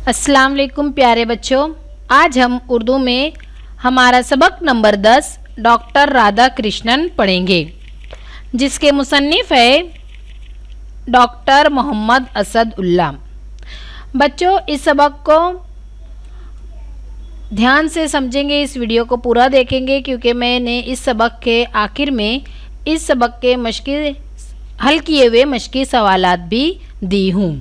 अस्सलाम वालेकुम प्यारे बच्चों, आज हम उर्दू में हमारा सबक नंबर 10 डॉक्टर राधा कृष्णन पढ़ेंगे, जिसके मुसन्निफ़ है डॉक्टर मोहम्मद असद उल्ला। बच्चों, इस सबक को ध्यान से समझेंगे, इस वीडियो को पूरा देखेंगे, क्योंकि मैंने इस सबक के आखिर में इस सबक के हल किए हुए मशकी सवालात भी दी हूँ।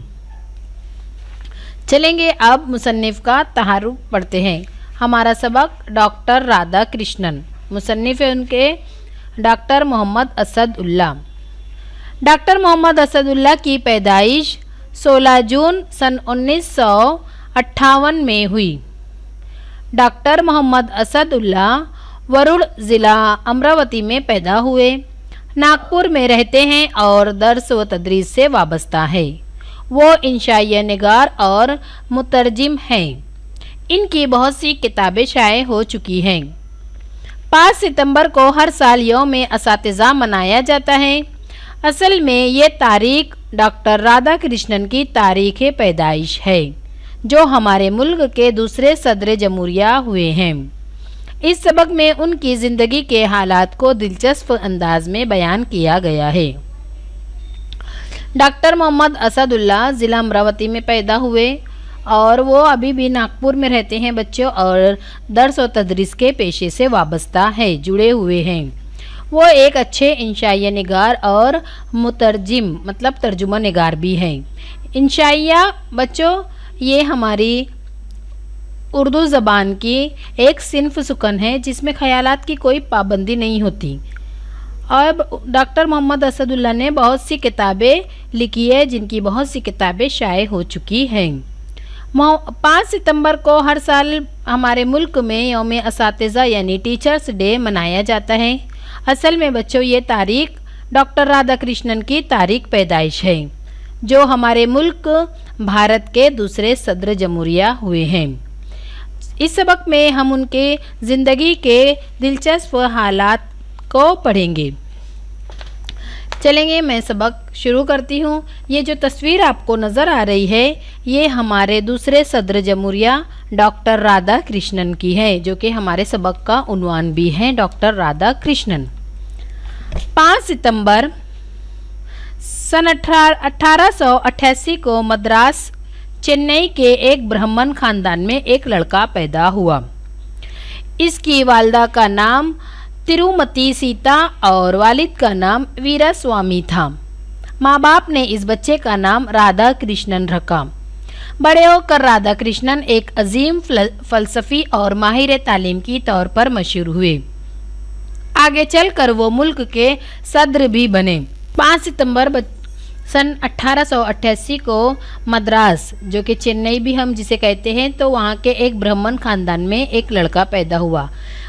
चलेंगे अब मुसन्निफ़ का तहारुफ पढ़ते हैं। हमारा सबक डॉक्टर राधा कृष्णन, मुसन्निफ़ है उनके डॉक्टर मोहम्मद असद उल्ला। डॉक्टर मोहम्मद असद उल्ला की पैदाइश 16 जून सन 1958 में हुई। डॉक्टर मोहम्मद असद उल्ला वरुण ज़िला अमरावती में पैदा हुए। नागपुर में रहते हैं और दर्स व तदरीस से वाबस्ता है। वो इंशाइया निगार और मुतरजिम हैं। इनकी बहुत सी किताबें शाये हो चुकी हैं। 5 सितंबर को हर साल यौम असातिज़ा मनाया जाता है। असल में ये तारीख डॉक्टर राधा कृष्णन की तारीख़ पैदाइश है, जो हमारे मुल्क के दूसरे सदर जमहूरिया हुए हैं। इस सबक में उनकी ज़िंदगी के हालात को दिलचस्प अंदाज में बयान किया गया है। डॉक्टर मोहम्मद असद उल्ला ज़िला अमरावती में पैदा हुए और वो अभी भी नागपुर में रहते हैं बच्चों, और दर्स और तदरीस के पेशे से वाबस्ता है, जुड़े हुए हैं। वो एक अच्छे इंशाइया निगार और मुतरजिम मतलब तर्जुमा निगार भी हैं। इंशाइया बच्चों ये हमारी उर्दू ज़बान की एक सिन्फ सुकन है, जिसमें ख़यालात की कोई पाबंदी नहीं होती। अब डॉक्टर मोहम्मद असद उल्ला ने बहुत सी किताबें लिखी है, जिनकी बहुत सी किताबें शाये हो चुकी हैं। 5 सितंबर को हर साल हमारे मुल्क में यौम असातिज़ा यानी टीचर्स डे मनाया जाता है। असल में बच्चों ये तारीख डॉक्टर राधा कृष्णन की तारीख पैदाइश है, जो हमारे मुल्क भारत के दूसरे सदर जमहूरिया हुए हैं। इस सबक में हम उनके ज़िंदगी के दिलचस्प हालात को पढ़ेंगे। चलेंगे, मैं सबक शुरू करती हूँ। ये जो तस्वीर आपको नज़र आ रही है, ये हमारे दूसरे सदर जमहूरिया डॉक्टर राधा कृष्णन की है, जो कि हमारे सबक का उन्वान भी है, डॉक्टर राधा कृष्णन। 5 सितंबर सन 1888 को मद्रास चेन्नई के एक ब्राह्मण ख़ानदान में एक लड़का पैदा हुआ। इसकी वालिदा का नाम तिरुमती सीता और वालिद का नाम वीरास्वामी था। माँ बाप ने इस बच्चे का नाम राधा कृष्णन रखा। बड़े होकर राधा कृष्णन एक अजीम फ़लसफ़ी और माहिर तालीम की तौर पर मशहूर हुए। आगे चलकर वो मुल्क के सदर भी बने। 5 सितंबर सन 1888 को मद्रास, जो कि चेन्नई भी हम जिसे कहते हैं, तो वहाँ के एक ब्राह्मण ख़ानदान में एक लड़का पैदा हुआ।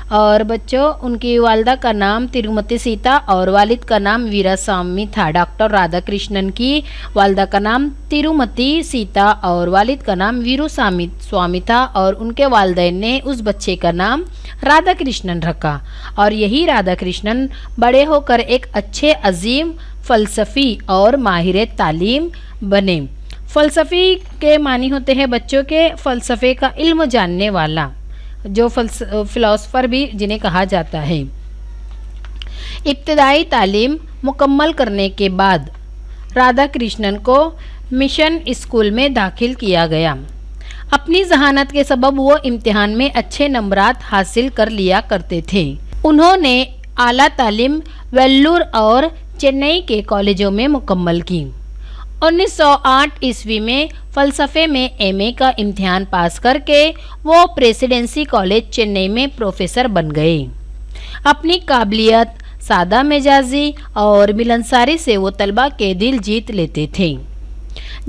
और बच्चों उनकी वालिदा का नाम तिरुमती सीता और वालिद का नाम वीरास्वामी था। डॉक्टर राधा कृष्णन की वालिदा का नाम तिरुमती सीता और वालिद का नाम वीरास्वामी था, और उनके वालिदैन ने उस बच्चे का नाम राधा कृष्णन रखा। और यही राधा कृष्णन बड़े होकर एक अच्छे अजीम फ़लसफ़ी और माहिर तालीम बने। फ़लसफ़ी के मानी होते हैं बच्चों के फ़लसफ़े का इल्म जानने वाला, जो फ़िलासफ़र भी जिन्हें कहा जाता है। इब्तदाई तालीम मुकम्मल करने के बाद राधा कृष्णन को मिशन स्कूल में दाखिल किया गया। अपनी जहानत के सबब वो इम्तिहान में अच्छे नंबरात हासिल कर लिया करते थे। उन्होंने आला तालीम वेल्लूर और चेन्नई के कॉलेजों में मुकम्मल की। 1908 ईस्वी में फ़लसफ़े में एमए का इम्तिहान पास करके वो प्रेसिडेंसी कॉलेज चेन्नई में प्रोफेसर बन गए। अपनी काबिलियत, सादा मिजाजी और मिलनसारी से वो तलबा के दिल जीत लेते थे।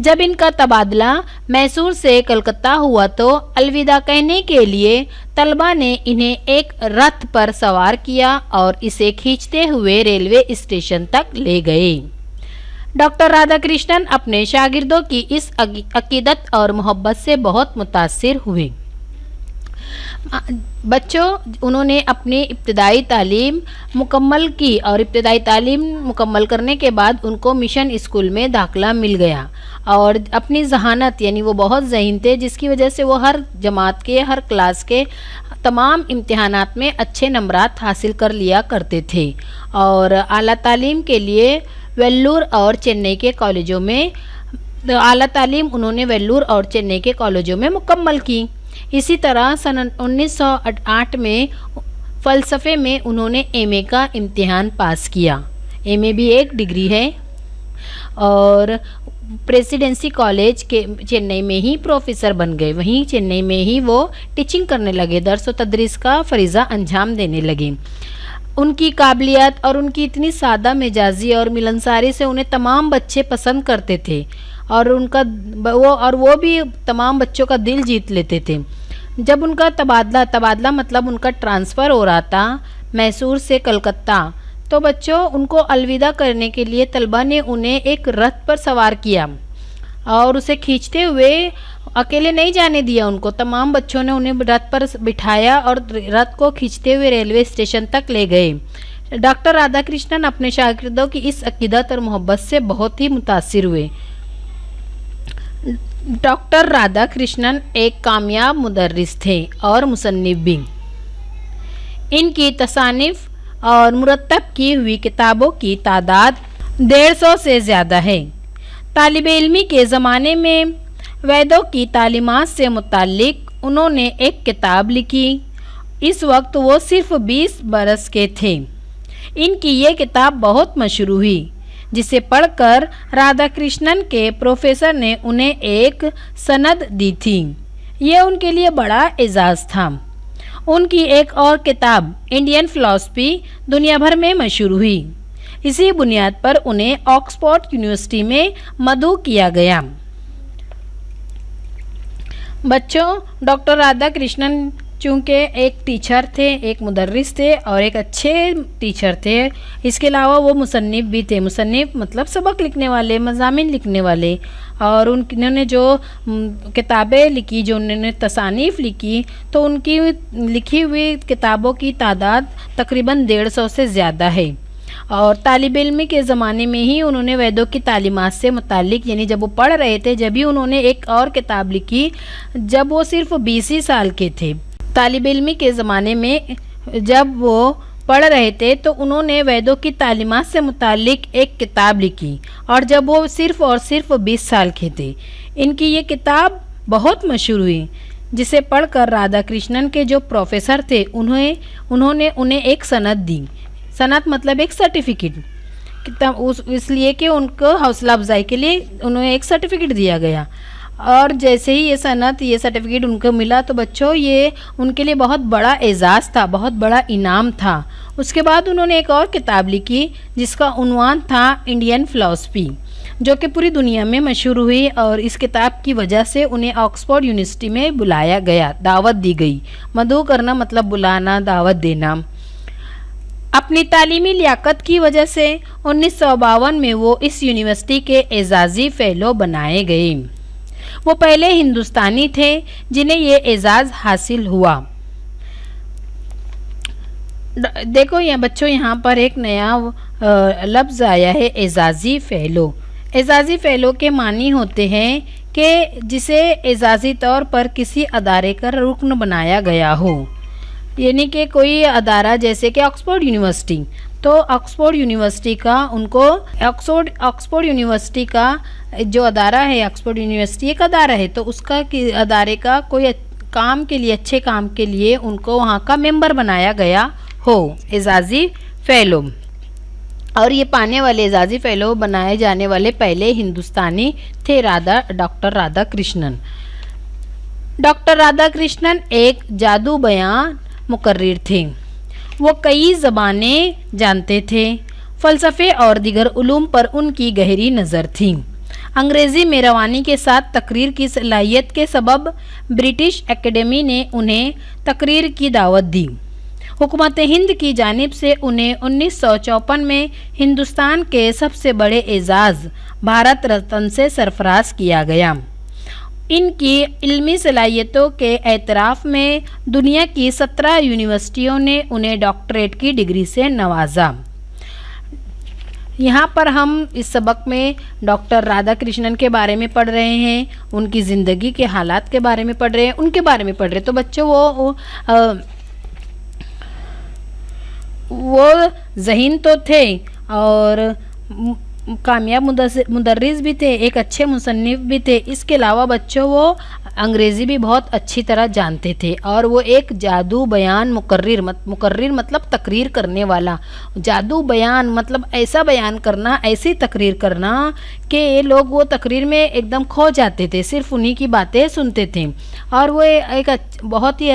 जब इनका तबादला मैसूर से कलकत्ता हुआ, तो अलविदा कहने के लिए तलबा ने इन्हें एक रथ पर सवार किया और इसे खींचते हुए रेलवे स्टेशन तक ले गए। डॉक्टर राधा कृष्णन अपने शागिर्दों की इस अकीदत और मोहब्बत से बहुत मुतासिर हुए। बच्चों, उन्होंने अपनी इब्तदाई तालीम मुकम्मल की और इब्तदाई तालीम मुकम्मल करने के बाद उनको मिशन स्कूल में दाखिला मिल गया और अपनी जहानत यानी वो बहुत ज़हीन थे, जिसकी वजह से वो हर जमात के हर क्लास के तमाम इम्तिहानात में अच्छे नंबरात हासिल कर लिया करते थे और आला तालीम के लिए वेल्लूर और चेन्नई के कॉलेजों में आला तालीम उन्होंने वेल्लूर और चेन्नई के कॉलेजों में मुकम्मल की। इसी तरह सन 1908 में फ़लसफ़े में उन्होंने एमए का इम्तिहान पास किया। एमए भी एक डिग्री है और प्रेसिडेंसी कॉलेज के चेन्नई में ही प्रोफेसर बन गए। वहीं चेन्नई में ही वो टीचिंग करने लगे, दर्स व तदरीस का फ़रीज़ा अंजाम देने लगे। उनकी काबिलियत और उनकी इतनी सादा मिजाजी और मिलनसारी से उन्हें तमाम बच्चे पसंद करते थे और वो भी तमाम बच्चों का दिल जीत लेते थे। जब उनका तबादला मतलब उनका ट्रांसफ़र हो रहा था मैसूर से कलकत्ता, तो बच्चों उनको अलविदा करने के लिए तलबा ने उन्हें एक रथ पर सवार किया और उसे खींचते हुए अकेले नहीं जाने दिया उनको। तमाम बच्चों ने उन्हें रथ पर बिठाया और रथ को खींचते हुए रेलवे स्टेशन तक ले गए। डॉक्टर राधा कृष्णन अपने शागिर्दों की इस अकीदत और मोहब्बत से बहुत ही मुतासिर हुए। डॉक्टर राधा कृष्णन एक कामयाब मुदर्रिस थे और मुसन्निफ भी। इनकी तसानिफ और मुरत्तब की हुई किताबों की तादाद 150 से ज़्यादा है। तालिबे इल्मी के ज़माने में वैदों की तालीमात से मुताल्लिक उन्होंने एक किताब लिखी। इस वक्त वो सिर्फ 20 बरस के थे। इनकी ये किताब बहुत मशहूर हुई, जिसे पढ़कर राधा कृष्णन के प्रोफेसर ने उन्हें एक सनद दी थी। ये उनके लिए बड़ा एजाज़ था। उनकी एक और किताब इंडियन फ़िलॉसफ़ी दुनिया भर में मशहूर हुई। इसी बुनियाद पर उन्हें ऑक्सफोर्ड यूनिवर्सिटी में मदऊ किया गया। बच्चों, डॉक्टर राधा कृष्णन चूँकि एक टीचर थे, एक मुदर्रिस थे और एक अच्छे टीचर थे, इसके अलावा वो मुसन्निफ भी थे। मुसन्निफ मतलब सबक लिखने वाले, मज़ामिन लिखने वाले। और उन्होंने जो किताबें लिखी, जो उन्होंने तसानीफ़ लिखी, तो उनकी लिखी हुई किताबों की तादाद तकरीबन 150 से ज़्यादा है। और तालिब इल्मी के ज़माने में ही उन्होंने वैदों की तालीमात से मुताल्लिक, यानी जब वो पढ़ रहे थे, जब भी उन्होंने एक और किताब लिखी जब वो सिर्फ 20 ही साल के थे। तालिब इल्मी के ज़माने में जब वो पढ़ रहे थे तो उन्होंने वैदों की तालीमात से मुताल्लिक एक किताब लिखी और जब वो सिर्फ और सिर्फ 20 साल के थे। इनकी ये किताब बहुत मशहूर हुई, जिसे पढ़कर राधा कृष्णन के जो प्रोफेसर थे उन्होंने उन्हें एक सनद दी। सनद मतलब एक सर्टिफिकेट, इसलिए कि उनको हौसला अफजाई के लिए उन्हें एक सर्टिफिकेट दिया गया। और जैसे ही ये सर्टिफिकेट उनको मिला तो बच्चों ये उनके लिए बहुत बड़ा एजाज़ था, बहुत बड़ा इनाम था। उसके बाद उन्होंने एक और किताब लिखी जिसका उन्वान था इंडियन फ़िलॉसफ़ी, जो कि पूरी दुनिया में मशहूर हुई और इस किताब की वजह से उन्हें ऑक्सफोर्ड यूनिवर्सिटी में बुलाया गया, दावत दी गई। मदऊ करना मतलब बुलाना, दावत देना। अपनी तालीमी लियाकत की वजह से 1952 में वो इस यूनिवर्सिटी के एजाज़ी फ़ेलो बनाए गए। वो पहले हिंदुस्तानी थे जिन्हें ये एजाज़ हासिल हुआ। देखो यहाँ बच्चों, यहाँ पर एक नया लफ्ज़ आया है, एजाज़ी फ़ेलो। एजाज़ी फ़ेलो के मानी होते हैं कि जिसे एजाज़ी तौर पर किसी अदारे का रुकन बनाया गया हो, यानी कि कोई अदारा जैसे कि ऑक्सफोर्ड यूनिवर्सिटी, तो ऑक्सफोर्ड यूनिवर्सिटी का जो अदारा है, ऑक्सफोर्ड यूनिवर्सिटी एक अदारा है, तो उसका अदारे का कोई काम के लिए, अच्छे काम के लिए उनको वहाँ का मेंबर बनाया गया हो, एजाज़ी फ़ेलो। और ये पाने वाले एजाज़ी फ़ेलो बनाए जाने वाले पहले हिंदुस्तानी थे डॉक्टर राधा कृष्णन। डॉक्टर राधा कृष्णन एक जादू बयान मुकर्रिर थे। वो कई ज़बानें जानते थे। फ़लसफ़े और दीगर उलूम पर उनकी गहरी नज़र थी। अंग्रेज़ी में रवानी के साथ तकरीर की सलाहियत के सबब ब्रिटिश एकेडमी ने उन्हें तकरीर की दावत दी। हुकूमत हिंद की जानिब से उन्हें 1954 में हिंदुस्तान के सबसे बड़े एजाज़ भारत रत्न से सरफराज किया गया। इनकी इल्मी सलाहियतों के एतराफ़ में दुनिया की 17 यूनिवर्सिटियों ने उन्हें डॉक्टरेट की डिग्री से नवाजा। यहाँ पर हम इस सबक में डॉक्टर राधा कृष्णन के बारे में पढ़ रहे हैं, उनकी ज़िंदगी के हालात के बारे में पढ़ रहे हैं, उनके बारे में पढ़ रहे हैं। तो बच्चों वो ज़हीन तो थे और कामयाब मुदर्रिस भी थे, एक अच्छे मुसन्निफ़ भी थे। इसके अलावा बच्चों वो अंग्रेज़ी भी बहुत अच्छी तरह जानते थे और वो एक जादू बयान मुकर्रिर मतलब तकरीर करने वाला। जादू बयान मतलब ऐसा बयान करना, ऐसी तकरीर करना कि लोग वो तकरीर में एकदम खो जाते थे, सिर्फ उन्हीं की बातें सुनते थे। और वो एक बहुत ही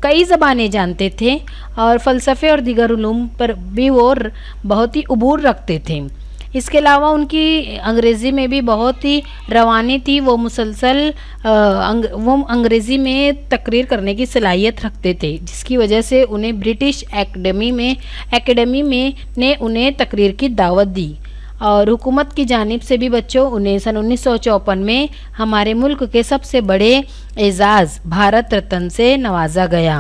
कई ज़बानें जानते थे और फ़लसफ़े और दीगर उलूम पर भी वो बहुत ही अबूर रखते थे। इसके अलावा उनकी अंग्रेज़ी में भी बहुत ही रवानी थी। वो मुसलसल वो अंग्रेज़ी में तकरीर करने की सलाहियत रखते थे, जिसकी वजह से उन्हें ब्रिटिश एकेडमी में ने उन्हें तकरीर की दावत दी और हुकूमत की जानिब से भी बच्चों उन्हें सन 1954 में हमारे मुल्क के सबसे बड़े एज़ाज़ भारत रत्न से नवाजा गया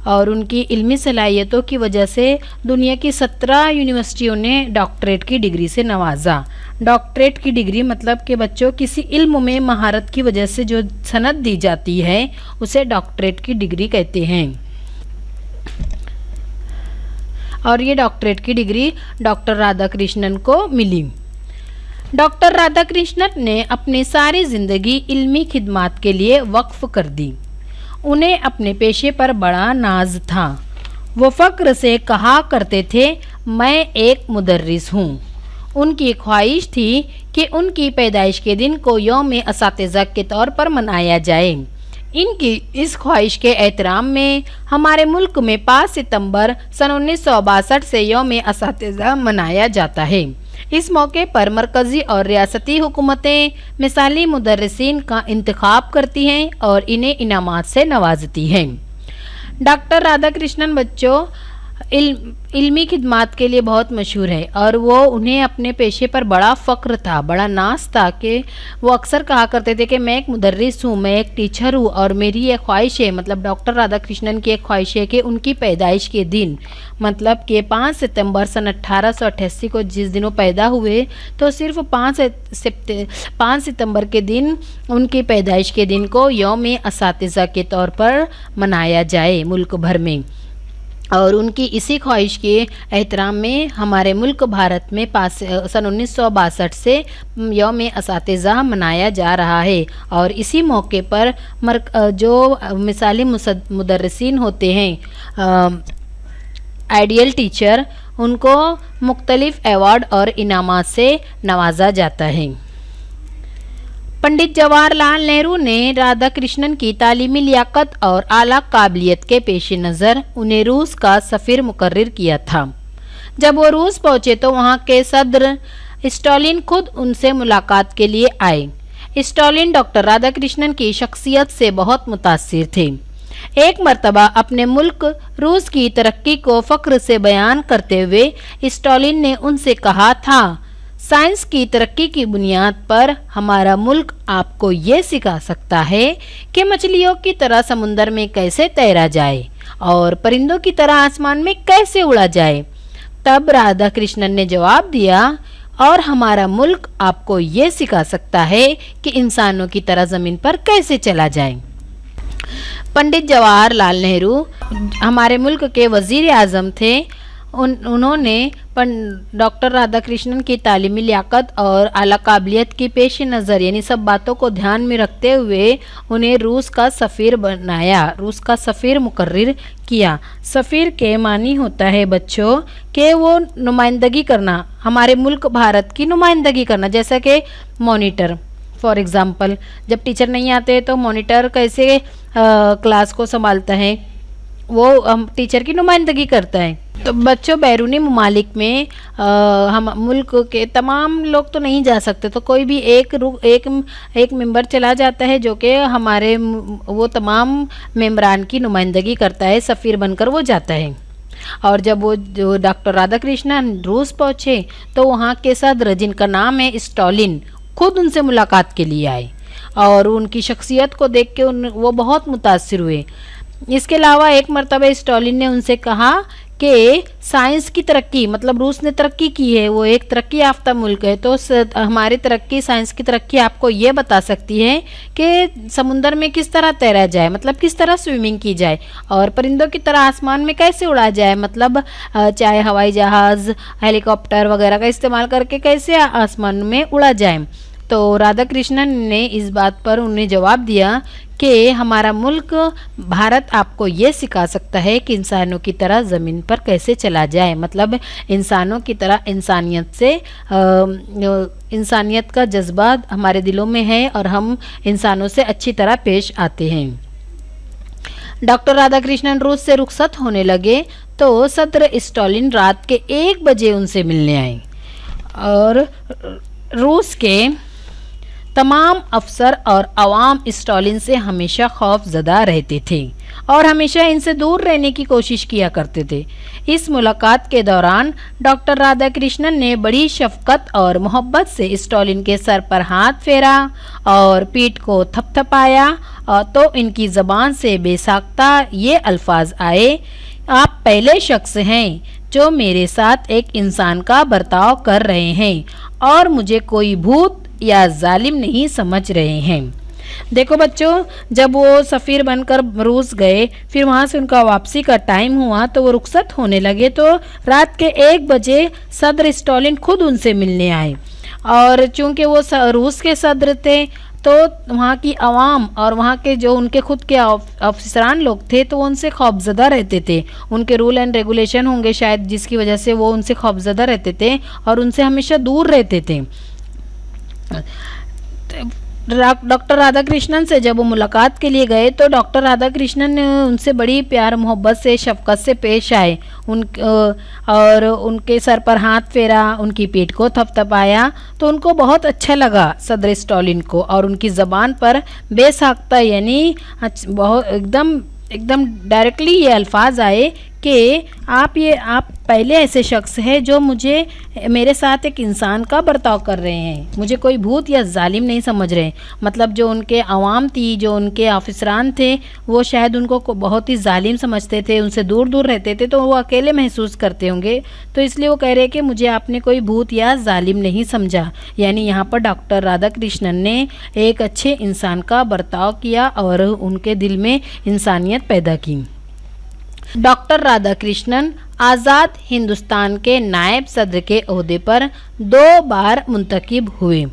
और उनकी इल्मी सलाहियतों की वजह से दुनिया की 17 यूनिवर्सिटियों ने डॉक्टरेट की डिग्री से नवाजा। डॉक्टरेट की डिग्री मतलब कि बच्चों किसी इल्म में महारत की वजह से जो सनद दी जाती है उसे डॉक्टरेट की डिग्री कहते हैं। और ये डॉक्टरेट की डिग्री डॉक्टर राधा कृष्णन को मिली। डॉक्टर राधा कृष्णन ने अपनी सारी ज़िंदगी इल्मी खिदमात के लिए वक्फ कर दी। उन्हें अपने पेशे पर बड़ा नाज था। वो फ़ख्र से कहा करते थे, मैं एक मुदर्रिस हूँ। उनकी ख्वाहिश थी कि उनकी पैदाइश के दिन को यौम असातिज़ा के तौर पर मनाया जाए। इनकी इस ख्वाहिश के एहतराम में हमारे मुल्क में 5 सितंबर सन 1962 से यौम असातिज़ा मनाया जाता है। इस मौके पर मरकज़ी और रियासती हुकूमतें मिसाली मुदर्रिसीन का इंतखाब करती हैं और इन्हें इनामात से नवाजती हैं। डॉक्टर राधा कृष्णन बच्चों इल्मी खिदमात के लिए बहुत मशहूर है और वो उन्हें अपने पेशे पर बड़ा फ़ख्र था, बड़ा नाज था कि वो अक्सर कहा करते थे कि मैं एक मुदर्रिस हूँ, मैं एक टीचर हूँ और मेरी ये ख्वाहिश है, मतलब डॉक्टर राधा कृष्णन की एक ख्वाहिश है कि उनकी पैदाइश के दिन मतलब कि 5 सितंबर सन 1888 को जिस दिन वो पैदा हुए तो सिर्फ 5 सितंबर के दिन उनकी पैदाइश के दिन को यौम असातिज़ा के तौर पर मनाया जाए मुल्क भर में। और उनकी इसी ख्वाहिश के एहतराम में हमारे मुल्क भारत में सन 1962 से यौम असातिज़ा मनाया जा रहा है। और इसी मौके पर जो मिसाली मुदर्रिसीन होते हैं, आइडियल टीचर, उनको मुख्तलिफ़ एवार्ड और इनामात से नवाजा जाता है। पंडित जवाहरलाल नेहरू ने राधा कृष्णन की तालीमी लियाकत और आला काबिलियत के पेश नज़र उन्हें रूस का सफ़ीर मुकर्रर किया था। जब वो रूस पहुँचे तो वहाँ के सदर स्टालिन खुद उनसे मुलाकात के लिए आए। स्टालिन डॉक्टर राधा कृष्णन की शख्सियत से बहुत मुतासिर थे। एक मर्तबा अपने मुल्क रूस की तरक्की को फ़ख्र से बयान करते हुए स्टालिन ने उनसे कहा था, साइंस की तरक्की की बुनियाद पर हमारा मुल्क आपको ये सिखा सकता है कि मछलियों की तरह समुंदर में कैसे तैरा जाए और परिंदों की तरह आसमान में कैसे उड़ा जाए। तब राधा कृष्णन ने जवाब दिया, और हमारा मुल्क आपको ये सिखा सकता है कि इंसानों की तरह ज़मीन पर कैसे चला जाए। पंडित जवाहरलाल नेहरू हमारे मुल्क के वज़ीर आज़म थे। उन्होंने डॉक्टर राधा कृष्णन की तालीमी लियाकत और आला काबिलियत की पेश नज़र यानी सब बातों को ध्यान में रखते हुए उन्हें रूस का सफ़ीर बनाया, रूस का सफ़ीर मुकर्रर किया। सफ़ीर के मानी होता है बच्चों कि वो नुमाइंदगी करना, हमारे मुल्क भारत की नुमाइंदगी करना। जैसा कि मॉनिटर फॉर एग्ज़ाम्पल, जब टीचर नहीं आते तो मॉनिटर कैसे क्लास को संभालता है, वो टीचर की नुमाइंदगी करता है। तो बच्चों बैरूनी ममालिक में हम मुल्क के तमाम लोग तो नहीं जा सकते, तो कोई भी एक मेंबर चला जाता है जो कि हमारे वो तमाम मेंबरान की नुमाइंदगी करता है, सफ़ीर बनकर वो जाता है। और जब वो जो डॉक्टर राधा कृष्णन रूस पहुँचे तो वहाँ के सदर जिनका नाम है स्टालिन खुद उनसे मुलाकात के लिए आए और उनकी शख्सियत को देख के वो बहुत मुतासिर हुए। इसके अलावा एक मर्तबा स्टालिन ने उनसे कहा कि साइंस की तरक्की, मतलब रूस ने तरक्की की है, वो एक तरक्की याफ्ता मुल्क है, तो हमारी तरक्की, साइंस की तरक्की आपको ये बता सकती है कि समुंदर में किस तरह तैरा जाए, मतलब किस तरह स्विमिंग की जाए, और परिंदों की तरह आसमान में कैसे उड़ा जाए, मतलब चाहे हवाई जहाज़, हेलीकॉप्टर वगैरह का इस्तेमाल करके कैसे आसमान में उड़ा जाए। तो राधा कृष्णन ने इस बात पर उन्हें जवाब दिया कि हमारा मुल्क भारत आपको ये सिखा सकता है कि इंसानों की तरह ज़मीन पर कैसे चला जाए, मतलब इंसानों की तरह इंसानियत से इंसानियत का जज्बा हमारे दिलों में है और हम इंसानों से अच्छी तरह पेश आते हैं। डॉक्टर राधाकृष्णन रूस से रुखसत होने लगे तो सदर स्टालिन रात के 1 बजे उनसे मिलने आए और रूस के तमाम अफसर और अवाम स्टालिन से हमेशा खौफजदा रहते थे और हमेशा इनसे दूर रहने की कोशिश किया करते थे। इस मुलाकात के दौरान डॉक्टर राधाकृष्णन ने बड़ी शफकत और मोहब्बत से स्टालिन के सर पर हाथ फेरा और पीठ को थपथपाया, तो इनकी ज़बान से बेसाख्ता ये अल्फाज आए, आप पहले शख्स हैं जो मेरे साथ एक इंसान का बर्ताव कर रहे हैं और मुझे कोई भूत या जालिम नहीं समझ रहे हैं। देखो बच्चों, जब वो सफ़ीर बनकर रूस गए, फिर वहाँ से उनका वापसी का टाइम हुआ तो वो रुखसत होने लगे, तो रात के 1 बजे सदर स्टालिन खुद उनसे मिलने आए और चूंकि वो रूस के सदर थे तो वहाँ की आवाम और वहाँ के जो उनके खुद के अफसरान लोग थे तो वो उनसे खौफजदा रहते थे। उनके रूल एंड रेगुलेशन होंगे शायद जिसकी वजह से वो उनसे खौफजदा रहते थे और उनसे हमेशा दूर रहते थे। डॉक्टर राधाकृष्णन से जब वो मुलाकात के लिए गए तो डॉक्टर राधाकृष्णन ने उनसे बड़ी प्यार मोहब्बत से शफकत से पेश आए, और उनके सर पर हाथ फेरा, उनकी पीठ को थपथपाया, तो उनको बहुत अच्छा लगा सदर स्टालिन को, और उनकी ज़बान पर बेसाख्ता यानी बहुत एकदम डायरेक्टली ये अल्फाज आए कि आप पहले ऐसे शख्स हैं जो मेरे साथ एक इंसान का बर्ताव कर रहे हैं, मुझे कोई भूत या जालिम नहीं समझ रहे। मतलब जो उनके अवाम थी, जो उनके ऑफिसरान थे, वो शायद उनको बहुत ही जालिम समझते थे, उनसे दूर दूर रहते थे, तो वो अकेले महसूस करते होंगे, तो इसलिए वो कह रहे कि मुझे आपने कोई भूत या जालिम नहीं समझा। यानी यहाँ पर डॉक्टर राधाकृष्णन ने एक अच्छे इंसान का बर्ताव किया और उनके दिल में इंसानियत पैदा की। डॉक्टर राधाकृष्णन आज़ाद हिंदुस्तान के नायब सदर के ओहदे पर 2 बार मुंतखब हुए।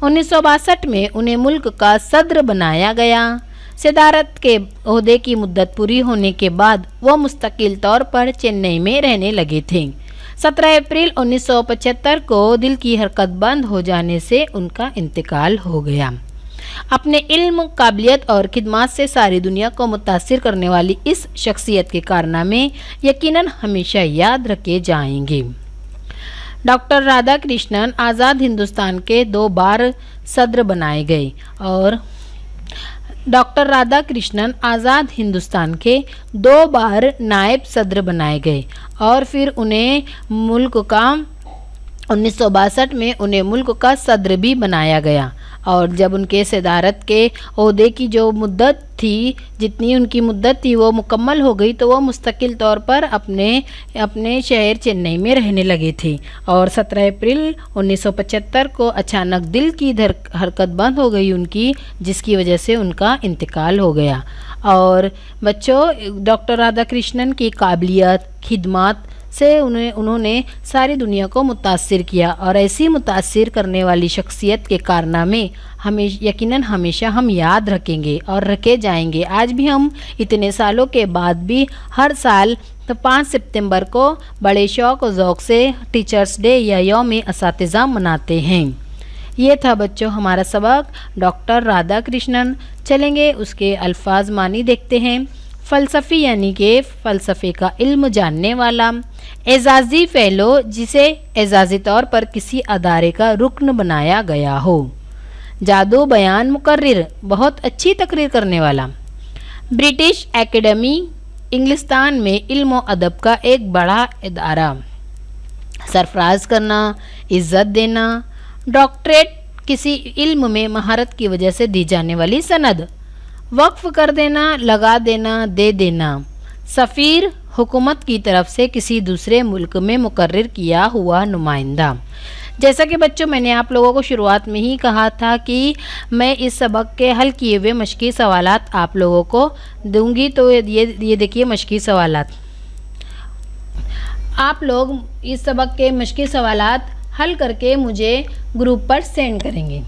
1962 में उन्हें मुल्क का सदर बनाया गया। सदारत के ओहदे की मुद्दत पूरी होने के बाद वो मुस्तकिल तौर पर चेन्नई में रहने लगे थे। 17 अप्रैल 1975 को दिल की हरकत बंद हो जाने से उनका इंतकाल हो गया। अपने इल्म, काबिलियत और खिदमत से सारी दुनिया को मुतासिर करने वाली इस शख्सियत के कारनामे यकीनन हमेशा याद रखे जाएंगे। डॉक्टर राधाकृष्णन आज़ाद हिंदुस्तान के 2 बार सदर बनाए गए और डॉक्टर राधाकृष्णन आज़ाद हिंदुस्तान के 2 बार नायब सदर बनाए गए और फिर उन्हें मुल्क का 1962 में उन्हें मुल्क का सदर भी बनाया गया। और जब उनके सदारत के ओहदे की जो मुद्दत थी, जितनी उनकी मुद्दत थी वो मुकम्मल हो गई, तो वो मुस्तकिल तौर पर अपने शहर चेन्नई में रहने लगे थे। और 17 अप्रैल 1975 को अचानक दिल की हरकत बंद हो गई उनकी, जिसकी वजह से उनका इंतकाल हो गया। और बच्चों, डॉक्टर राधाकृष्णन की काबिलियत, खिदमत से उन्होंने सारी दुनिया को मुतासिर किया और ऐसी मुतासिर करने वाली शख्सियत के कारनामे यकीनन हमेशा हम याद रखेंगे और रखे जाएंगे। आज भी हम इतने सालों के बाद भी हर साल तो 5 सितंबर को बड़े शौक़ और ज़ौक़ से टीचर्स डे या यौम असातिज़ा मनाते हैं। ये था बच्चों हमारा सबक डॉक्टर राधाकृष्णन। चलेंगे उसके अल्फाज मानी देखते हैं। फ़लसफ़ी यानी कि फ़लसफ़े का इल्म जानने वाला। एजाज़ी फ़ेलो, जिसे एजाज़ी तौर पर किसी अदारे का रुकन बनाया गया हो। जादू बयान मुकर्रिर, बहुत अच्छी तकरीर करने वाला। ब्रिटिश एकेडमी, इंग्लिस्तान में इल्म व अदब का एक बड़ा इदारा। सरफराज करना, इज़्ज़त देना, डॉक्टरेट किसी इल्म में महारत की वजह से दी जाने वाली सनद। वक्फ कर देना, लगा देना, दे देना। सफ़ीर, हुकूमत की तरफ से किसी दूसरे मुल्क में मुकर्रर किया हुआ नुमाइंदा। जैसा कि बच्चों मैंने आप लोगों को शुरुआत में ही कहा था कि मैं इस सबक के हल किए हुए मश्की सवालात आप लोगों को दूंगी, तो ये देखिए मश्की सवालात। आप लोग इस सबक के मश्की सवालात हल करके मुझे ग्रुप पर सेंड करेंगे।